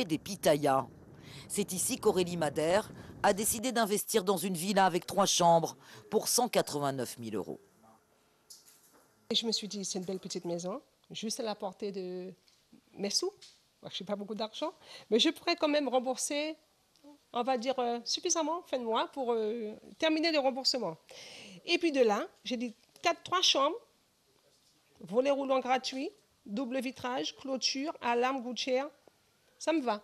des pitayas. C'est ici qu'Aurélie Madère a décidé d'investir dans une villa avec 3 chambres pour 189 000 €. Et je me suis dit, c'est une belle petite maison, juste à la portée de mes sous. Moi, je n'ai pas beaucoup d'argent, mais je pourrais quand même rembourser, on va dire, suffisamment fin de mois pour terminer le remboursement. Et puis de là, j'ai dit 3 chambres, volet roulant gratuit, double vitrage, clôture, alarme, gouttière, ça me va.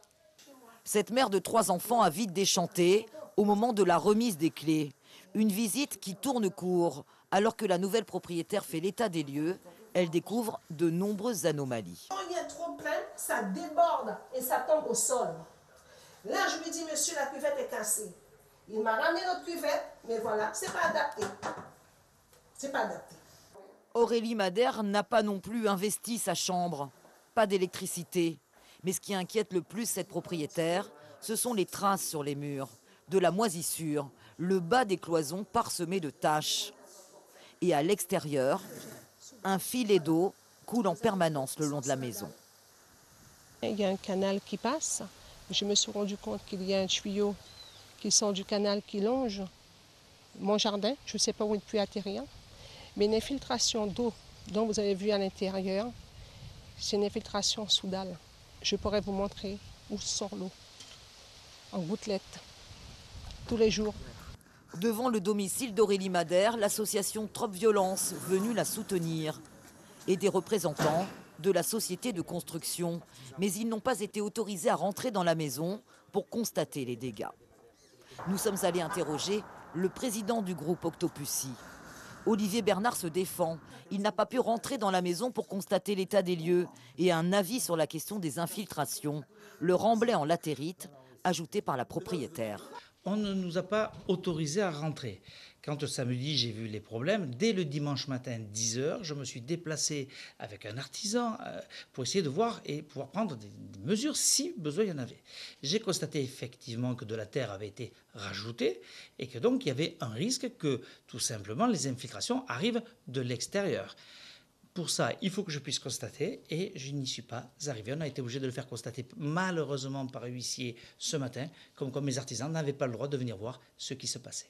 Cette mère de 3 enfants a vite déchanté au moment de la remise des clés. Une visite qui tourne court. Alors que la nouvelle propriétaire fait l'état des lieux, elle découvre de nombreuses anomalies. Quand il y a trop plein, ça déborde et ça tombe au sol. Là, je lui dis, monsieur, la cuvette est cassée. Il m'a ramené notre cuvette, mais voilà, c'est pas adapté. C'est pas adapté. Aurélie Madère n'a pas non plus investi sa chambre. Pas d'électricité. Mais ce qui inquiète le plus cette propriétaire, ce sont les traces sur les murs, de la moisissure, le bas des cloisons parsemé de taches. Et à l'extérieur, un filet d'eau coule en permanence le long de la maison. Il y a un canal qui passe. Je me suis rendu compte qu'il y a un tuyau qui sort du canal qui longe mon jardin. Je ne sais pas où il peut atterrir. Mais une infiltration d'eau dont vous avez vu à l'intérieur, c'est une infiltration sous dalle. Je pourrais vous montrer où sort l'eau, en gouttelettes, tous les jours. Devant le domicile d'Aurélie Madère, l'association Trop Violence venue la soutenir et des représentants de la société de construction. Mais ils n'ont pas été autorisés à rentrer dans la maison pour constater les dégâts. Nous sommes allés interroger le président du groupe Octopussy. Olivier Bernard se défend. Il n'a pas pu rentrer dans la maison pour constater l'état des lieux et un avis sur la question des infiltrations, le remblai en latérite ajouté par la propriétaire. On ne nous a pas autorisés à rentrer. Quand samedi, j'ai vu les problèmes, dès le dimanche matin, 10 h, je me suis déplacé avec un artisan pour essayer de voir et pouvoir prendre des mesures si besoin il y en avait. J'ai constaté effectivement que de la terre avait été rajoutée et que donc il y avait un risque que tout simplement les infiltrations arrivent de l'extérieur. Pour ça, il faut que je puisse constater et je n'y suis pas arrivé. On a été obligé de le faire constater malheureusement par huissier ce matin, comme mes artisans n'avaient pas le droit de venir voir ce qui se passait.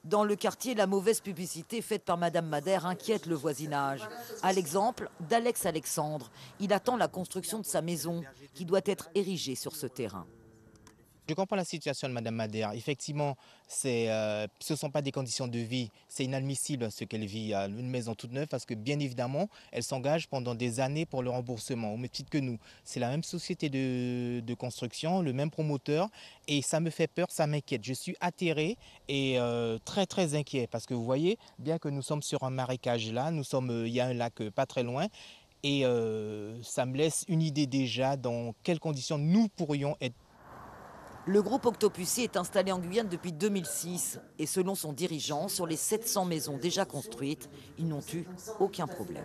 Dans le quartier, la mauvaise publicité faite par Madame Madère inquiète le voisinage. À l'exemple d'Alex Alexandre, il attend la construction de sa maison qui doit être érigée sur ce terrain. Je comprends la situation de Mme Madère. Effectivement, ce ne sont pas des conditions de vie. C'est inadmissible ce qu'elle vit à une maison toute neuve parce que bien évidemment, elle s'engage pendant des années pour le remboursement, au même titre que nous. C'est la même société de construction, le même promoteur et ça me fait peur, ça m'inquiète. Je suis atterré et très très inquiet parce que vous voyez, bien que nous sommes sur un marécage là, il y a un lac pas très loin. Et ça me laisse une idée déjà dans quelles conditions nous pourrions être. Le groupe Octopussy est installé en Guyane depuis 2006 et selon son dirigeant, sur les 700 maisons déjà construites, ils n'ont eu aucun problème.